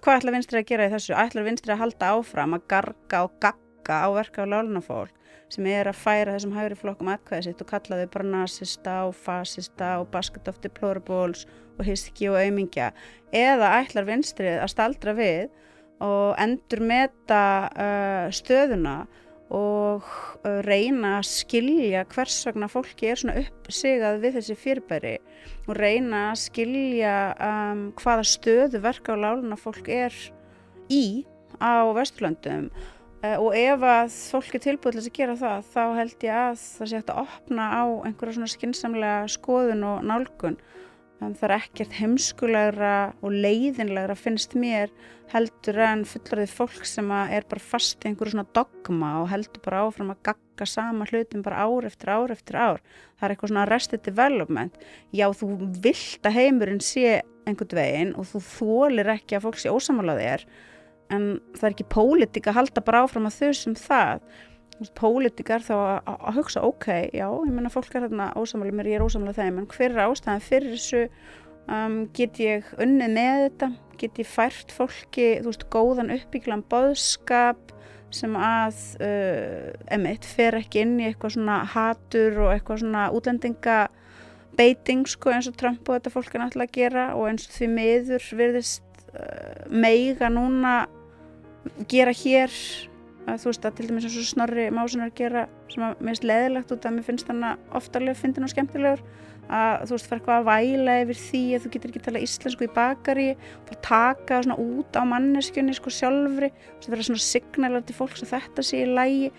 hvað ætlar vinstri að gera í þessu? Ætlar vinstri að halda áfram að garga og gagga á verka og láglaunafólk sem að færa þessum hægri flokkum atkvæði sitt og kalla þau bara nasista og fasista og basket of deplorables og hyski og aumingja, eða ætlar vinstrið að staldra við og endurmeta stöðuna og reyna að skilja hvers vegna fólki svona uppsigað við þessi fyrirbæri og reyna að skilja hvaða stöðu verka og láglaunafólk í á Vesturlöndum. Og ef að fólk tilbúið til að gera það, þá held ég að það sé hægt að opna á einhverja svona skynsamlega skoðun og nálgun. Það ekkert heimskulegra og leiðinlegra finnst mér heldur en fullorðið fólk sem bara fast í einhverju svona dogma og heldur bara áfram að gagga sama hlutum bara ár eftir ár eftir ár. Það eitthvað svona arrested development. Já, þú vilt að heimurinn sé einhvern veginn og þú þolir ekki að fólk sé ósammála þér. En það ekki pólitík að halda bara áfram að þusum það. Pólitík þá að hugsa, ok, já, ég meina fólk þarna ósammála mér, ég ósammála þeim, en hver ástæðan fyrir þessu, get ég unnið með þetta, get ég fært fólki, góðan uppbyggilegan boðskap sem að, fer ekki inn í eitthvað svona hatur og eitthvað svona útlendingabeiting, eins og Trump og þetta fólk náttúrulega að gera og eins og því miður virðist meiga núna gera hér að til dæmis eins og Snorri Másson að gera sem að mér finnst leiðilegt út að mér finnst hann oftarlega fyndinn og skemmtilegur að fer eitthvað að væla yfir því að þú getur ekki tala íslensku í bakari og taka svona út á manneskjunni sjálfri það svona signalar til fólks að þetta sé í lagi